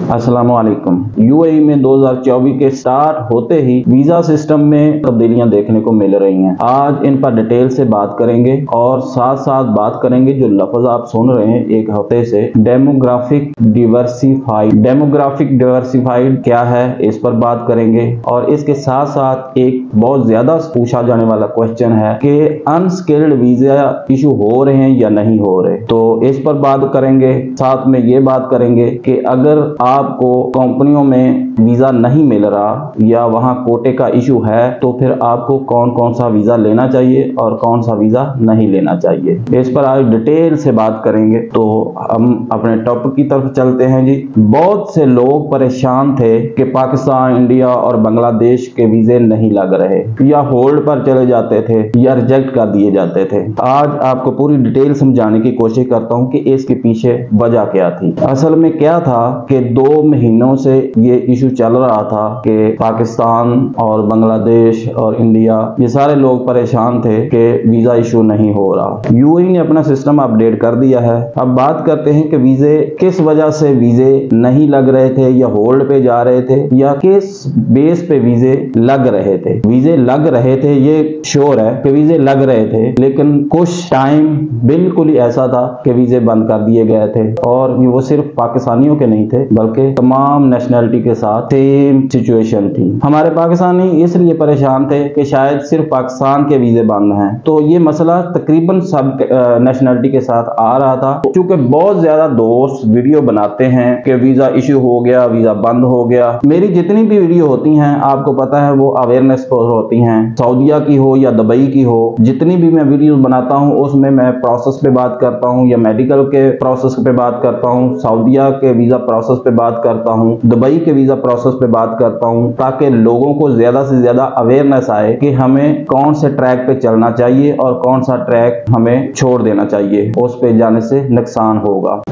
अस्सलामुअलैकुम। यूएई में 2024 के स्टार्ट होते ही वीजा सिस्टम में तब्दीलियां देखने को मिल रही हैं। आज इन पर डिटेल से बात करेंगे और साथ साथ बात करेंगे जो लफ्ज आप सुन रहे हैं एक हफ्ते से, डेमोग्राफिक डिवर्सिफाइड। डेमोग्राफिक डिवर्सिफाइड क्या है, इस पर बात करेंगे। और इसके साथ साथ एक बहुत ज्यादा पूछा जाने वाला क्वेश्चन है कि अनस्किल्ड वीजा इशू हो रहे हैं या नहीं हो रहे, तो इस पर बात करेंगे। साथ में ये बात करेंगे कि अगर आपको कंपनियों में वीजा नहीं मिल रहा या वहां कोटे का इशू है तो फिर आपको कौन कौन सा वीजा लेना चाहिए और कौन सा वीजा नहीं लेना चाहिए, इस पर आज डिटेल से बात करेंगे। तो हम अपने टॉपिक की तरफ चलते हैं जी। बहुत से लोग परेशान थे कि पाकिस्तान, इंडिया और बांग्लादेश के वीजे नहीं लग रहे या होल्ड पर चले जाते थे या रिजेक्ट कर दिए जाते थे। आज आपको पूरी डिटेल समझाने की कोशिश करता हूं कि इसके पीछे वजह क्या थी। असल में क्या था कि 2 महीनों से ये इशू चल रहा था कि पाकिस्तान और बांग्लादेश और इंडिया, ये सारे लोग परेशान थे कि वीजा इशू नहीं हो रहा। यूएई ने अपना सिस्टम अपडेट कर दिया है। अब बात करते हैं कि वीजे किस वजह से वीजे नहीं लग रहे थे या होल्ड पे जा रहे थे या किस बेस पे वीजे लग रहे थे। वीजे लग रहे थे, ये श्योर है कि वीजे लग रहे थे, लेकिन कुछ टाइम बिल्कुल ही ऐसा था कि वीजे बंद कर दिए गए थे। और वो सिर्फ पाकिस्तानियों के नहीं थे बल्कि तमाम नेशनैलिटी के साथ सेम सिचुएशन थी। हमारे पाकिस्तानी इसलिए परेशान थे कि शायद सिर्फ पाकिस्तान के वीजे बंद हैं, तो ये मसला तकरीबन सब नेशनैलिटी के साथ आ रहा था। क्योंकि बहुत ज्यादा दोस्त वीडियो बनाते हैं कि वीजा इशू हो गया, वीजा बंद हो गया। मेरी जितनी भी वीडियो होती हैं आपको पता है वो अवेयरनेस पर होती हैं, सऊदीया की हो या दुबई की हो। जितनी भी मैं वीडियो बनाता हूँ उसमें मैं प्रोसेस पे बात करता हूँ या मेडिकल के प्रोसेस पे बात करता हूँ, सऊदीया के वीजा प्रोसेस पे बात करता हूँ, दुबई के वीजा प्रोसेस पे बात करता हूं, ताकि लोगों को ज्यादा से ज्यादा अवेयरनेस आए कि हमें कौन से ट्रैक पे चलना चाहिए और कौन सा ट्रैक हमें छोड़ देना चाहिए, उस पे जाने से नुकसान होगा।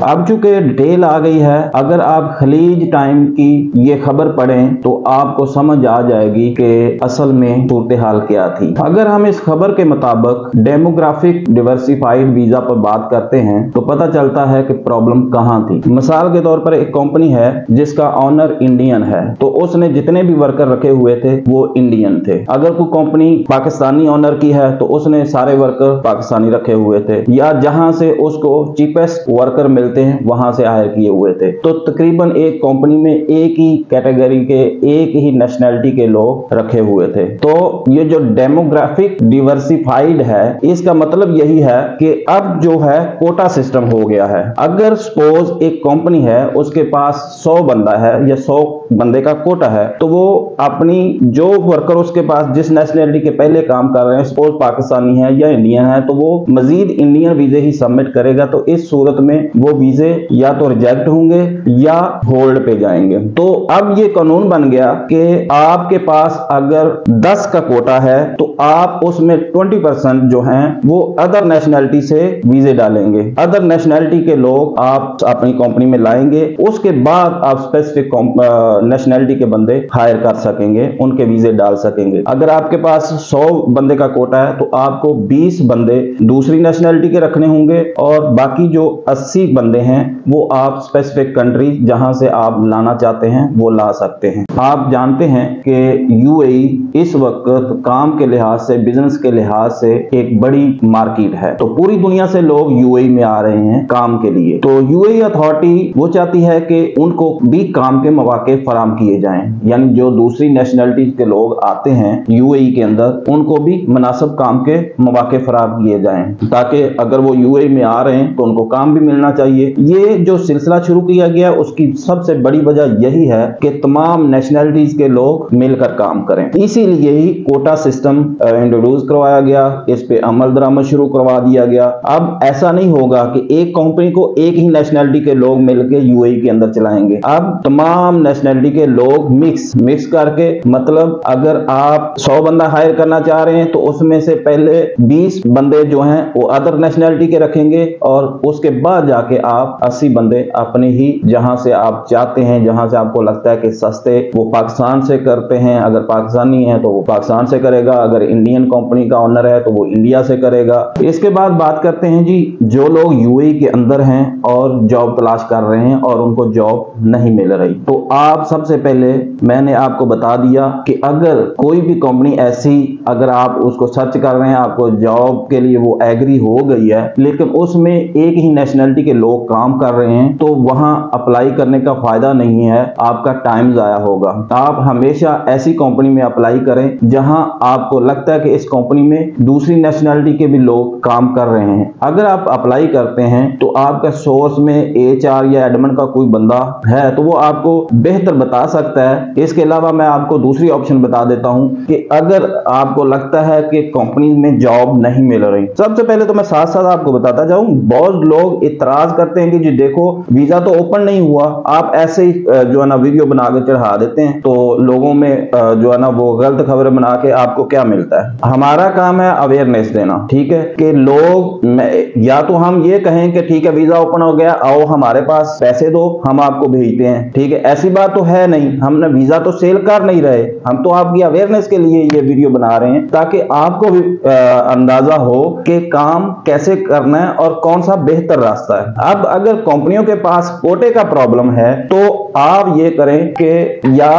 अब चूंकि डिटेल आ गई है, अगर आप खलीज टाइम की ये खबर पढ़ें तो आपको समझ आ जाएगी कि असल में सूरत हाल क्या थी। अगर हम इस खबर के मुताबिक डेमोग्राफिक डिवर्सिफाइड वीजा पर बात करते हैं तो पता चलता है कि प्रॉब्लम कहां थी। मिसाल के तौर पर एक कंपनी है जिसका ऑनर इंडियन है, तो उसने जितने भी वर्कर रखे हुए थे वो इंडियन थे। अगर कोई कंपनी पाकिस्तानी ऑनर की है तो उसने सारे वर्कर पाकिस्तानी रखे हुए थे, या जहां से उसको चीपेस्ट वर्कर मिलते हैं वहां से हायर किए हुए थे। तो तकरीबन एक कंपनी में एक ही कैटेगरी के, एक ही नेशनैलिटी के लोग रखे हुए थे। तो ये जो डेमोग्राफिक डिवर्सिफाइड है, इसका मतलब यही है कि अब जो है कोटा सिस्टम हो गया है। अगर सपोज एक कंपनी है, उसके पास 100 बंदा है या 100 बंदे का कोटा है, तो वो अपनी जो वर्कर उसके पास जिस नेशनैलिटी के पहले काम कर रहे हैं, सपोज पाकिस्तानी है या इंडियन है, तो वो मजीद इंडियन वीजे ही सबमिट करेगा। तो इस सूरत में वो वीजे या तो रिजेक्ट होंगे या होल्ड पे जाएंगे। तो अब ये कानून बन गया कि आपके पास अगर 10 का कोटा है तो आप उसमें 20% जो हैं वो अदर नेशनैलिटी से वीजे डालेंगे। अदर नेशनैलिटी के लोग आप अपनी कंपनी में लाएंगे, उसके बाद आप स्पेसिफिक नेशनैलिटी के बंदे हायर कर सकेंगे, उनके वीजे डाल सकेंगे। अगर आपके पास 100 बंदे का कोटा है तो आपको 20 बंदे दूसरी नेशनैलिटी के रखने होंगे और बाकी जो 80 बंदे हैं वो आप स्पेसिफिक कंट्री जहां से आप लाना चाहते हैं वो ला सकते हैं। आप जानते हैं कि यूएई इस वक्त काम के लिहाज से, बिजनेस के लिहाज से एक बड़ी मार्केट है, तो पूरी दुनिया से लोग यूएई में आ रहे हैं काम के लिए। तो यूएई अथॉरिटी वो चाहती है कि उनको भी काम के मौके फराम किए जाएं, यानी जो दूसरी नेशनैलिटी के लोग आते हैं यूएई के अंदर उनको भी मुनासिब काम के मौके फराम किए जाएं, ताकि अगर वो यूएई में आ रहे हैं तो उनको काम भी मिलना चाहिए। ये जो सिलसिला शुरू किया गया उसकी सबसे बड़ी वजह यही है कि तमाम नेशनैलिटीज के लोग मिलकर काम करें, इसीलिए ही कोटा सिस्टम इंट्रोड्यूस करवाया गया, इस पे अमल दरामद शुरू करवा दिया गया। अब ऐसा नहीं होगा कि एक कंपनी को एक ही नेशनैलिटी के लोग मिलकर यूएई के अंदर चलाएंगे। अब तमाम नेशनैलिटी के लोग मिक्स करके, मतलब अगर आप 100 बंदा हायर करना चाह रहे हैं तो उसमें से पहले 20 बंदे जो हैं वो अदर नेशनैलिटी के रखेंगे और उसके बाद जाके आप 80 बंदे अपने ही जहां से आप चाहते हैं, जहां से आपको लगता है कि सस्ते, वो पाकिस्तान से करते हैं। अगर पाकिस्तानी है तो वो पाकिस्तान से करेगा, अगर इंडियन कंपनी का ओनर है तो वो इंडिया से करेगा। इसके बाद बात करते हैं जी, जो लोग यूएई के अंदर हैं और जॉब तलाश कर रहे हैं और उनको जॉब नहीं मिल रही, तो आप सबसे पहले मैंने आपको बता दिया कि अगर कोई भी कंपनी ऐसी, अगर आप उसको सर्च कर रहे हैं, आपको जॉब के लिए वो एग्री हो गई है, लेकिन उसमें एक ही नेशनलिटी के लोग काम कर रहे हैं, तो वहां अप्लाई करने का फायदा नहीं है, आपका टाइम जाया होगा। आप हमेशा ऐसी कंपनी में अप्लाई करें जहां आपको लगता है कि इस कंपनी में दूसरी नेशनलिटी के भी लोग काम कर रहे हैं। अगर आप अप्लाई करते हैं तो आपका सोर्स में एचआर या एडमिन का कोई बंदा है तो वो आपको बेहतर बता सकता है। इसके अलावा मैं आपको दूसरी ऑप्शन बता देता हूं कि अगर आपको लगता है कि कंपनी में जॉब नहीं मिल रही, सबसे पहले तो मैं साथ साथ आपको बताता जाऊं, बहुत लोग इतराज करते हैं कि जी देखो वीजा तो ओपन नहीं हुआ, आप ऐसे ही जो है ना वीडियो बना के चढ़ा देते हैं, तो लोगों में जो है ना वो गलत खबरें बना के आपको क्या मिलता है। हमारा काम है अवेयरनेस देना, ठीक है, कि लोग या तो हम ये कहें कि ठीक है वीजा ओपन हो गया, आओ हमारे पास पैसे दो, हम आपको भेजते हैं, ठीक है, ऐसी बात तो है नहीं। हमने वीजा तो सेल कर नहीं रहे, हम तो आपकी अवेयरनेस के लिए ये वीडियो बना रहे हैं ताकि आपको भी अंदाजा हो कि काम कैसे करना है और कौन सा बेहतर रास्ता है। अब अगर कंपनियों के पास कोटे का प्रॉब्लम है तो आप ये करें कि या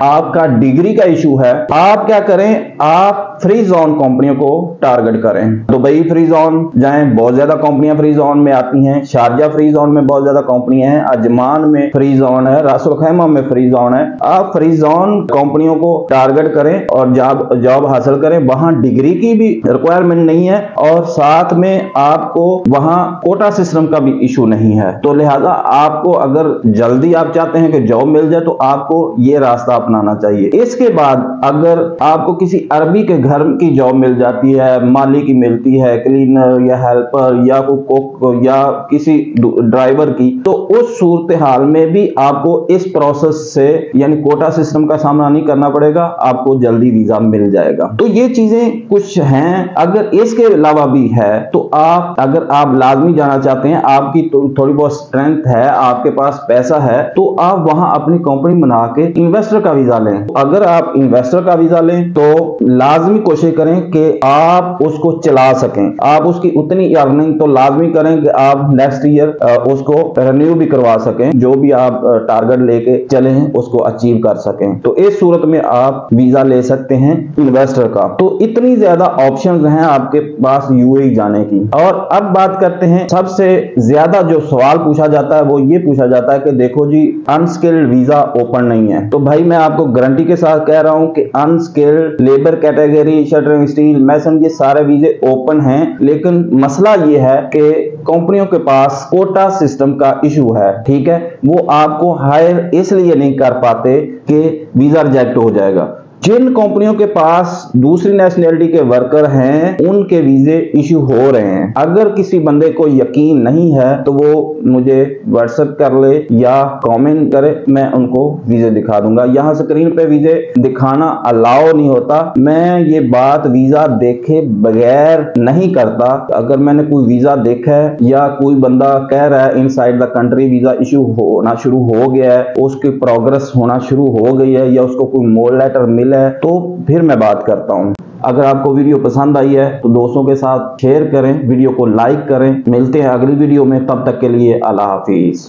आपका डिग्री का इशू है, आप क्या करें, आप फ्री जोन कंपनियों को टारगेट करें। दुबई फ्री जोन जाएं, बहुत ज्यादा कंपनियां फ्री जोन में आती हैं, शारजा फ्री जोन में बहुत ज्यादा कंपनियां हैं, अजमान में फ्री जोन है, रास अल खैमा में फ्री जोन है। आप फ्री जोन कंपनियों को टारगेट करें और जॉब हासिल करें। वहां डिग्री की भी रिक्वायरमेंट नहीं है और साथ में आपको वहां कोटा सिस्टम का भी इशू नहीं है। तो लिहाजा आपको अगर जल्दी आप चाहते हैं कि जॉब मिल जाए तो आपको ये रास्ता अपनाना चाहिए। इसके बाद अगर आपको किसी अरबी के घर की जॉब मिल जाती है, माली की मिलती है, क्लीनर या हेल्पर या कोई कुक या किसी ड्राइवर की, तो उस सूरत हाल में भी आपको इस प्रोसेस से यानी कोटा सिस्टम का सामना नहीं करना पड़ेगा, आपको जल्दी वीजा मिल जाएगा। तो ये चीजें कुछ हैं। अगर इसके अलावा भी है तो अगर आप लाजमी जाना चाहते हैं, आपकी तो थोड़ी बहुत स्ट्रेंथ है, आपके पास पैसा है, तो आप वहां अपनी कंपनी बना के इन्वेस्टर का वीजा लें। अगर आप इन्वेस्टर का वीजा लें तो लाजमी कोशिश करें कि आप उसको चला सकें, आप उसकी उतनी अर्निंग तो लाजमी करें कि आप नेक्स्ट ईयर उसको रिन्यू भी करवा सकें, जो भी आप टारगेट लेके चले हैं उसको अचीव कर सकें। तो इस सूरत में आप वीजा ले सकते हैं इन्वेस्टर का। तो इतनी ज्यादा ऑप्शंस हैं आपके पास यूएई जाने की। और अब बात करते हैं, सबसे ज्यादा जो सवाल पूछा जाता है वो ये पूछा जाता है कि देखो जी अनस्किल्ड वीजा ओपन नहीं है। तो भाई मैं आपको गारंटी के साथ कह रहा हूं कि unskilled, labour category, shuttering steel, mason, ये सारे वीजे ओपन हैं, लेकिन मसला ये है कि कंपनियों के पास कोटा सिस्टम का इशू है, ठीक है, वो आपको हायर इसलिए नहीं कर पाते कि वीजा रिजेक्ट हो जाएगा। जिन कंपनियों के पास दूसरी नेशनलिटी के वर्कर हैं उनके वीजे इशू हो रहे हैं। अगर किसी बंदे को यकीन नहीं है तो वो मुझे व्हाट्सएप कर ले या कमेंट करे, मैं उनको वीजे दिखा दूंगा। यहाँ स्क्रीन पे वीजे दिखाना अलाउ नहीं होता, मैं ये बात वीजा देखे बगैर नहीं करता। अगर मैंने कोई वीजा देखा है या कोई बंदा कह रहा है inside the country visa issue होना शुरू हो गया है, उसकी प्रोग्रेस होना शुरू हो गई है या उसको कोई मोर लेटर मिल है, तो फिर मैं बात करता हूं। अगर आपको वीडियो पसंद आई है तो दोस्तों के साथ शेयर करें, वीडियो को लाइक करें। मिलते हैं अगली वीडियो में, तब तक के लिए अल्लाह हाफिज।